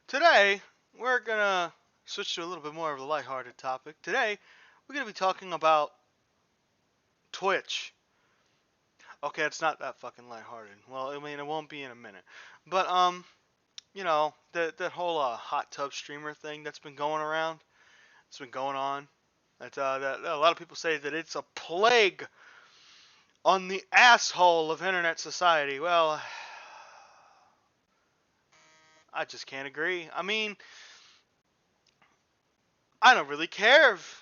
Today, we're gonna switch to a little bit more of a lighthearted topic. Today, we're gonna be talking about Twitch. Okay, it's not that fucking lighthearted. Well, I mean, it won't be in a minute. But, that whole hot tub streamer thing that's been going around, it's been going on. That a lot of people say that it's a plague on the asshole of internet society. Well, I just can't agree. I mean, I don't really care if,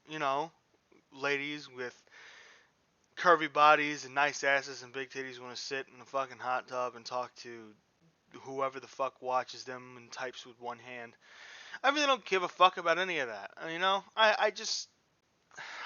you know, ladies with curvy bodies and nice asses and big titties want to sit in a fucking hot tub and talk to whoever the fuck watches them and types with one hand. I really don't give a fuck about any of that. I just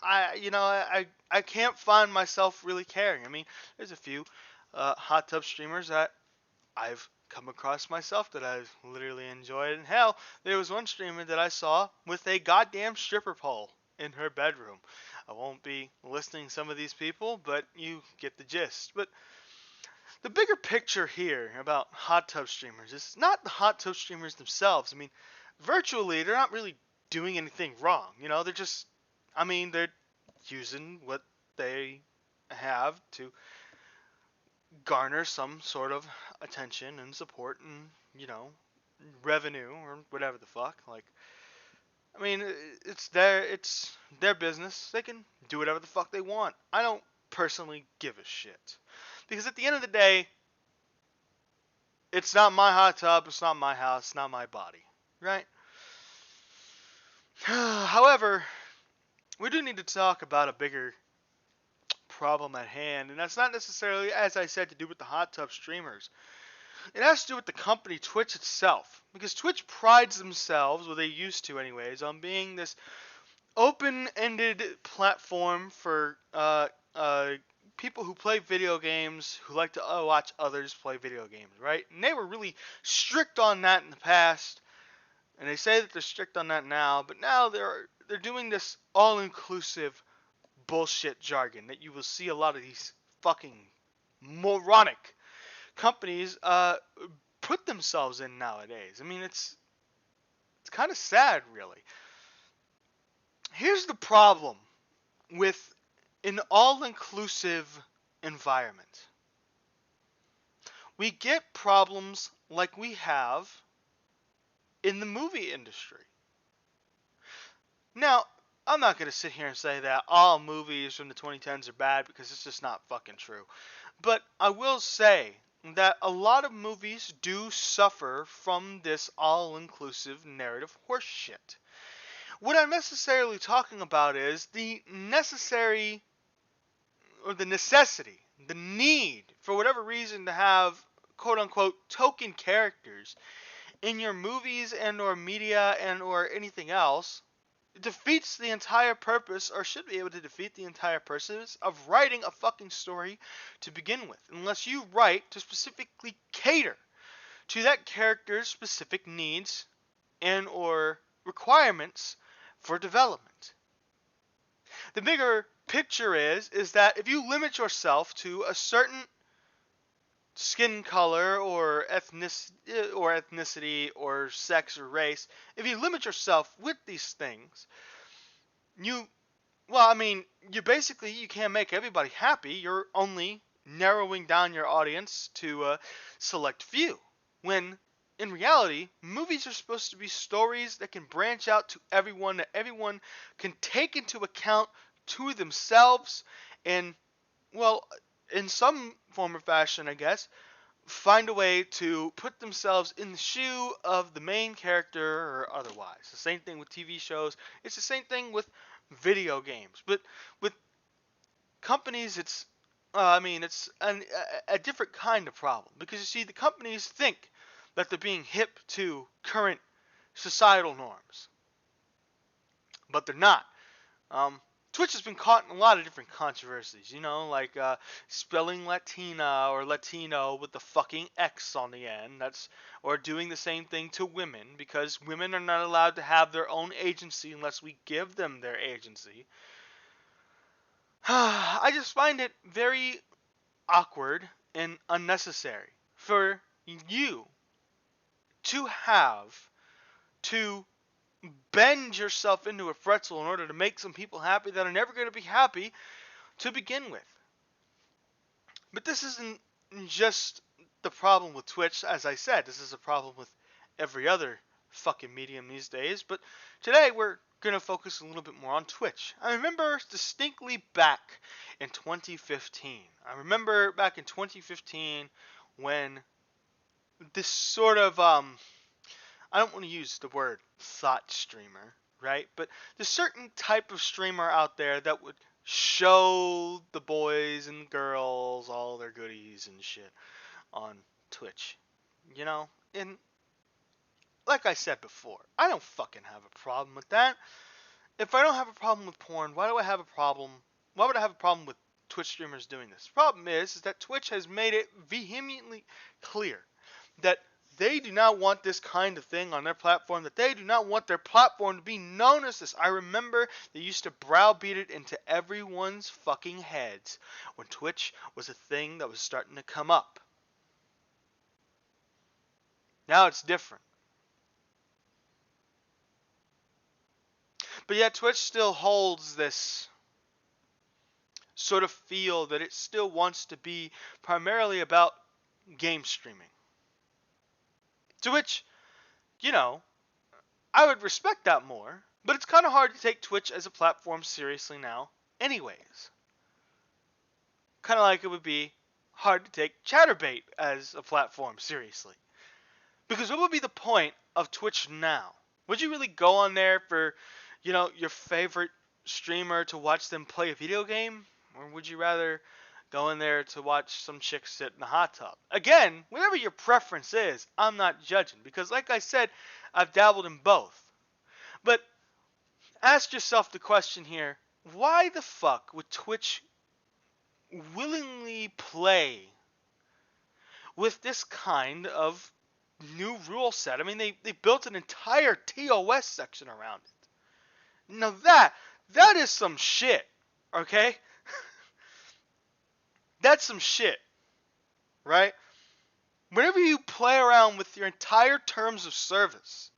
I can't find myself really caring. I mean, there's a few hot tub streamers that I've come across myself that I've literally enjoyed. And hell, there was one streamer that I saw with a goddamn stripper pole in her bedroom. I won't be listing some of these people, but you get the gist. But the bigger picture here about hot tub streamers is not the hot tub streamers themselves. I mean, virtually, they're not really doing anything wrong. They're just, they're using what they have to garner some sort of attention and support and, revenue or whatever the fuck. Like, I mean, it's their business. They can do whatever the fuck they want. I don't personally give a shit. Because at the end of the day, it's not my hot tub, it's not my house, it's not my body, right? However, we do need to talk about a bigger problem at hand, and that's not necessarily, as I said, to do with the hot tub streamers. It has to do with the company Twitch itself, because Twitch prides themselves, or they used to anyways, on being this open-ended platform for people who play video games, who like to watch others play video games, right? And they were really strict on that in the past, and they say that they're strict on that now, but now they're doing this all-inclusive bullshit jargon that you will see a lot of these fucking moronic companies put themselves in nowadays. I mean, it's kind of sad, really. Here's the problem with an all-inclusive environment. We get problems like we have in the movie industry. Now, I'm not going to sit here and say that all movies from the 2010s are bad, because it's just not fucking true. But I will say that a lot of movies do suffer from this all-inclusive narrative horseshit. What I'm necessarily talking about is the necessary, or the necessity, the need, for whatever reason, to have quote-unquote token characters in your movies and or media and or anything else. It defeats the entire purpose, or should be able to defeat the entire purpose, of writing a fucking story to begin with, unless you write to specifically cater to that character's specific needs and or requirements for development. The bigger picture is that if you limit yourself to a certain skin color or ethnicity or sex or race, if you limit yourself with these things, you you can't make everybody happy. You're only narrowing down your audience to a select few. When in reality, movies are supposed to be stories that can branch out to everyone, that everyone can take into account to themselves, and, well, in some form or fashion, I guess, find a way to put themselves in the shoe of the main character or otherwise. The same thing with TV shows. It's the same thing with video games. But with companies, it's a different kind of problem. Because you see, the companies think that they're being hip to current societal norms. But they're not. Twitch has been caught in a lot of different controversies, like spelling Latina or Latino with the fucking X on the end. Or doing the same thing to women, because women are not allowed to have their own agency unless we give them their agency. I just find it very awkward and unnecessary for you to have to bend yourself into a pretzel in order to make some people happy that are never going to be happy to begin with. But this isn't just the problem with Twitch. As I said, this is a problem with every other fucking medium these days. But today we're going to focus a little bit more on Twitch. I remember distinctly back in 2015. I remember back in 2015 when this sort of I don't want to use the word thought streamer, right? But there's certain type of streamer out there that would show the boys and girls all their goodies and shit on Twitch. You know? And like I said before, I don't fucking have a problem with that. If I don't have a problem with porn, why do I have a problem? Why would I have a problem with Twitch streamers doing this? The problem is that Twitch has made it vehemently clear that they do not want this kind of thing on their platform, that they do not want their platform to be known as this. I remember they used to browbeat it into everyone's fucking heads when Twitch was a thing that was starting to come up. Now it's different. But yet Twitch still holds this sort of feel that it still wants to be primarily about game streaming. To which, you know, I would respect that more, but it's kind of hard to take Twitch as a platform seriously now anyways. Kind of like it would be hard to take Chatterbait as a platform seriously. Because what would be the point of Twitch now? Would you really go on there for, your favorite streamer to watch them play a video game? Or would you rather go in there to watch some chick sit in a hot tub? Again, whatever your preference is, I'm not judging. Because like I said, I've dabbled in both. But ask yourself the question here, why the fuck would Twitch willingly play with this kind of new rule set? I mean, they built an entire TOS section around it. Now that is some shit, okay? That's some shit, right? Whenever you play around with your entire terms of service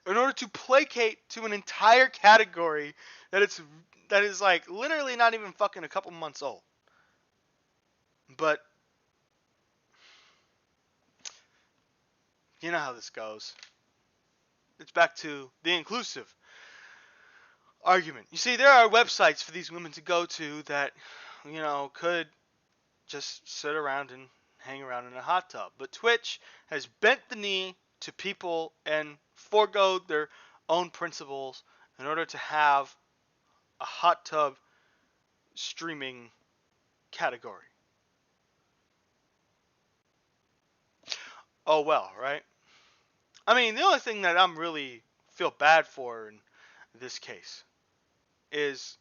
in order to placate to an entire category that is like literally not even fucking a couple months old. But you know how this goes. It's back to the inclusive argument. You see, there are websites for these women to go to that, could just sit around and hang around in a hot tub. But Twitch has bent the knee to people and forgoed their own principles in order to have a hot tub streaming category. Oh well, right? I mean, the only thing that I'm really feel bad for in this case is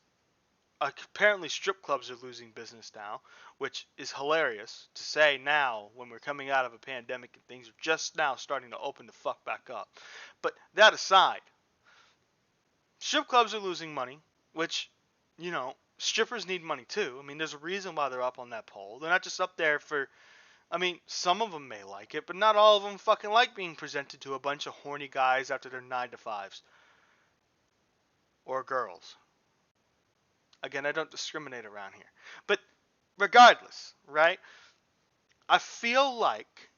apparently strip clubs are losing business now, which is hilarious to say now when we're coming out of a pandemic and things are just now starting to open the fuck back up. But that aside, strip clubs are losing money, which, strippers need money too. I mean, there's a reason why they're up on that pole. They're not just up there for, some of them may like it, but not all of them fucking like being presented to a bunch of horny guys after their 9-to-5s. Or girls. Again, I don't discriminate around here. But regardless, right? I feel like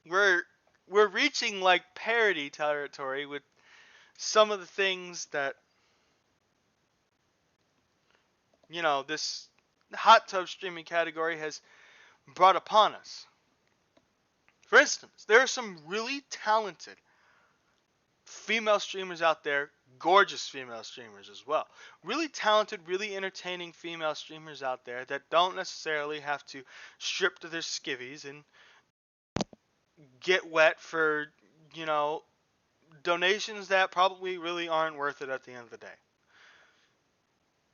we're reaching like parody territory with some of the things that this hot tub streaming category has brought upon us. For instance, there are some really talented female streamers out there, gorgeous female streamers as well. Really talented, really entertaining female streamers out there that don't necessarily have to strip to their skivvies and get wet for, donations that probably really aren't worth it at the end of the day.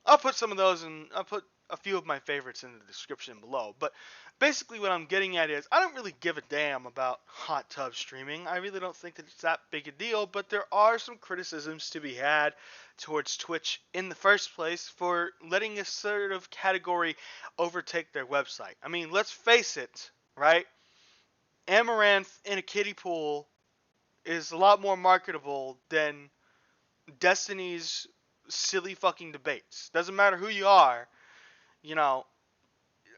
I'll put some of those I'll put a few of my favorites in the description below. But basically what I'm getting at is I don't really give a damn about hot tub streaming. I really don't think that it's that big a deal, but there are some criticisms to be had towards Twitch in the first place for letting this sort of category overtake their website. I mean, let's face it, right? Amaranth in a kiddie pool is a lot more marketable than Destiny's silly fucking debates. Doesn't matter who you are, you know,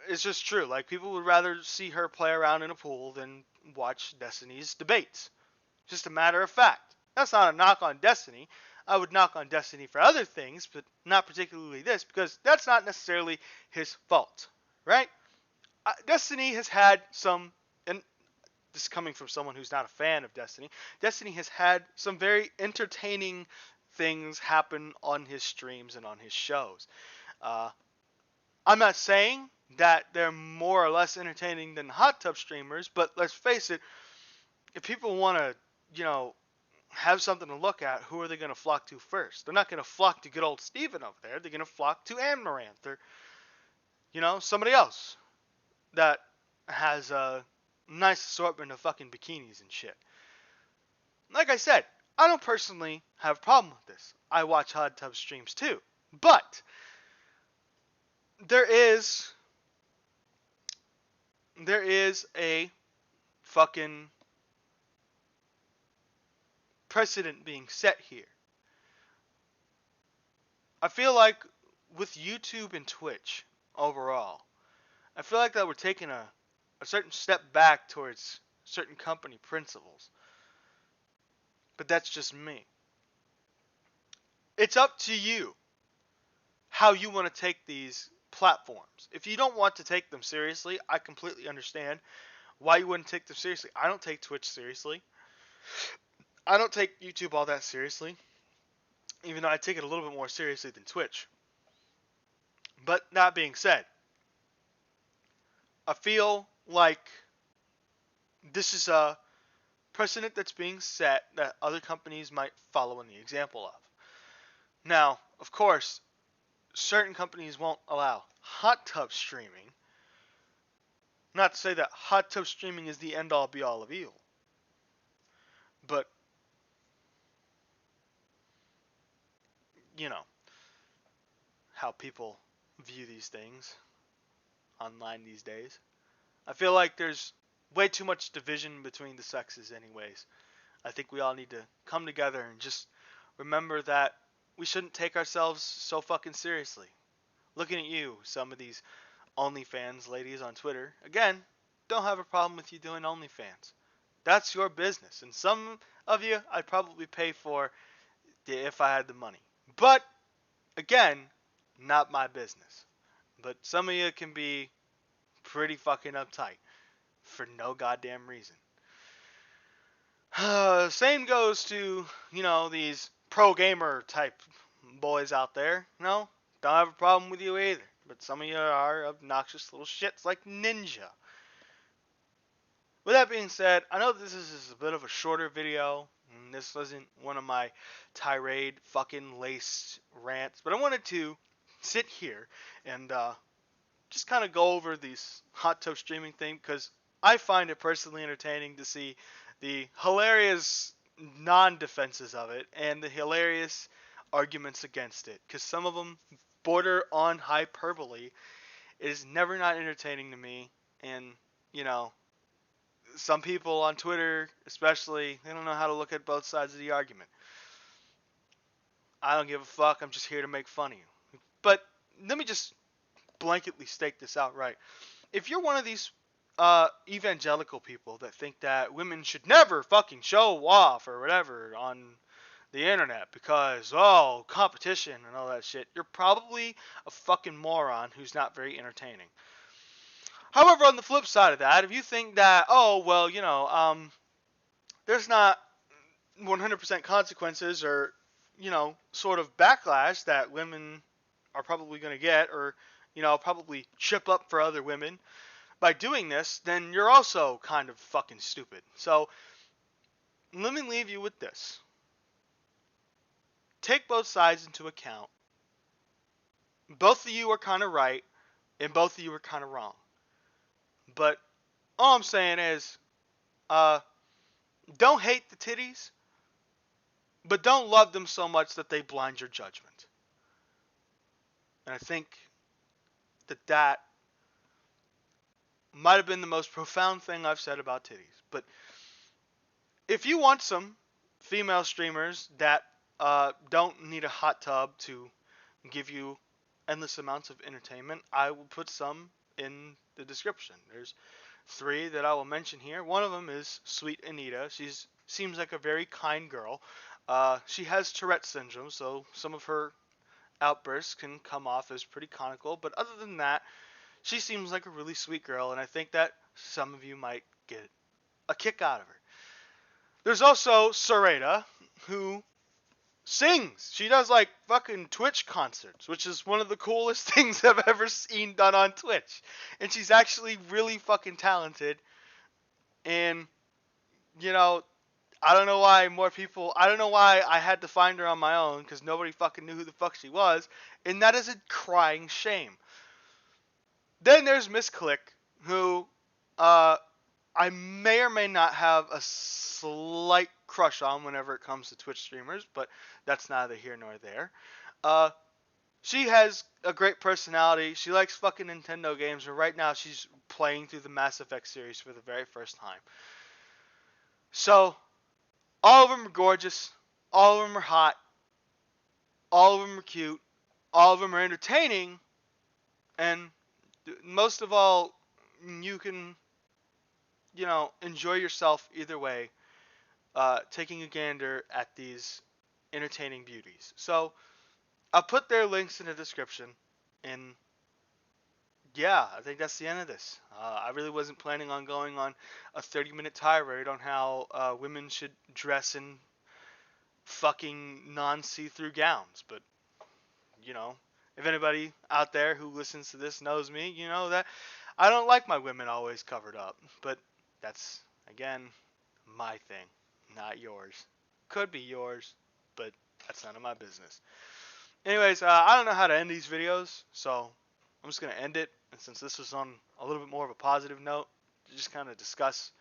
it's just true. Like, people would rather see her play around in a pool than watch Destiny's debates. Just a matter of fact. That's not a knock on Destiny. I would knock on Destiny for other things, but not particularly this, because that's not necessarily his fault, right? Destiny has had some, and this is coming from someone who's not a fan of Destiny, Destiny has had some very entertaining things happen on his streams and on his shows. Uh, I'm not saying that they're more or less entertaining than hot tub streamers, but let's face it, if people want to, you know, have something to look at, who are they going to flock to first? They're not going to flock to good old Steven over there. They're going to flock to Amaranth or, you know, somebody else that has a nice assortment of fucking bikinis and shit. Like I said, I don't personally have a problem with this. I watch hot tub streams too. But there is a fucking precedent being set here. I feel like with YouTube and Twitch overall, I feel like that we're taking a certain step back towards certain company principles. But that's just me. It's up to you how you want to take these platforms. If you don't want to take them seriously, I completely understand why you wouldn't take them seriously. I don't take Twitch seriously. I don't take YouTube all that seriously, even though I take it a little bit more seriously than Twitch. But that being said, I feel like this is a precedent that's being set that other companies might follow in the example of. Now, of course, certain companies won't allow hot tub streaming. Not to say that hot tub streaming is the end all be all of evil. But, you know, how people view these things online these days. I feel like there's way too much division between the sexes anyways. I think we all need to come together and just remember that we shouldn't take ourselves so fucking seriously. Looking at you, some of these OnlyFans ladies on Twitter, again, don't have a problem with you doing OnlyFans. That's your business. And some of you I'd probably pay for if I had the money. But, again, not my business. But some of you can be pretty fucking uptight for no goddamn reason. Same goes to, you know, these pro gamer type boys out there. No, don't have a problem with you either. But some of you are obnoxious little shits like Ninja. With that being said, I know this is a bit of a shorter video. And this wasn't one of my tirade fucking laced rants. But I wanted to sit here and just kind of go over these hot tub streaming thing because I find it personally entertaining to see the hilarious non-defenses of it and the hilarious arguments against it, because some of them border on hyperbole. It is never not entertaining to me, and you know, some people on Twitter especially, they don't know how to look at both sides of the argument. I don't give a fuck, I'm just here to make fun of you. But let me just blanketly stake this out right. If you're one of these evangelical people that think that women should never fucking show off or whatever on the internet because, oh, competition and all that shit, you're probably a fucking moron who's not very entertaining. However, on the flip side of that, if you think that, oh, well, you know, there's not 100% consequences or, you know, sort of backlash that women are probably going to get or, you know, probably trip up for other women by doing this, then you're also kind of fucking stupid. So, let me leave you with this. Take both sides into account. Both of you are kind of right, and both of you are kind of wrong. But all I'm saying is, don't hate the titties, but don't love them so much that they blind your judgment. And I think that might have been the most profound thing I've said about titties. But if you want some female streamers that don't need a hot tub to give you endless amounts of entertainment, I will put some in the description. There's 3 that I will mention here. One of them is Sweet Anita. She seems like a very kind girl. She has Tourette syndrome, so some of her outbursts can come off as pretty comical. But other than that, she seems like a really sweet girl, and I think that some of you might get a kick out of her. There's also Sarada, who sings. She does like fucking Twitch concerts, which is one of the coolest things I've ever seen done on Twitch. And she's actually really fucking talented. And, you know, I don't know why I don't know why I had to find her on my own, because nobody fucking knew who the fuck she was. And that is a crying shame. Then there's Miss Click, who, I may or may not have a slight crush on whenever it comes to Twitch streamers, but that's neither here nor there. She has a great personality. She likes fucking Nintendo games, and right now she's playing through the Mass Effect series for the very first time. So, all of them are gorgeous. All of them are hot. All of them are cute. All of them are entertaining. And most of all, you can, enjoy yourself either way, taking a gander at these entertaining beauties. So, I'll put their links in the description. And yeah, I think that's the end of this. I really wasn't planning on going on a 30-minute tirade on how women should dress in fucking non-see-through gowns. But, if anybody out there who listens to this knows me, you know that I don't like my women always covered up. But that's, again, my thing, not yours. Could be yours, but that's none of my business. Anyways, I don't know how to end these videos, so I'm just going to end it. And since this was on a little bit more of a positive note, to just kind of discuss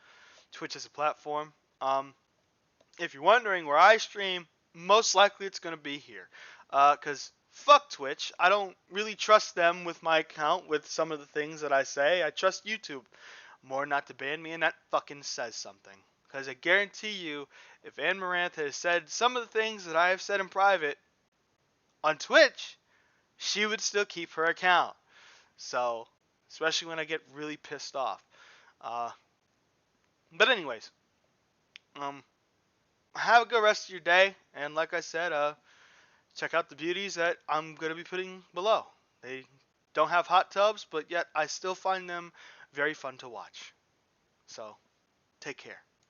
Twitch as a platform. If you're wondering where I stream, most likely it's going to be here. Because fuck Twitch. I don't really trust them with my account with some of the things that I say. I trust YouTube more not to ban me, and that fucking says something. Because I guarantee you, if Anne Marantha has said some of the things that I have said in private on Twitch, she would still keep her account. So, especially when I get really pissed off. But anyways, have a good rest of your day. And like I said, check out the beauties that I'm going to be putting below. They don't have hot tubs, but yet I still find them very fun to watch. So, take care.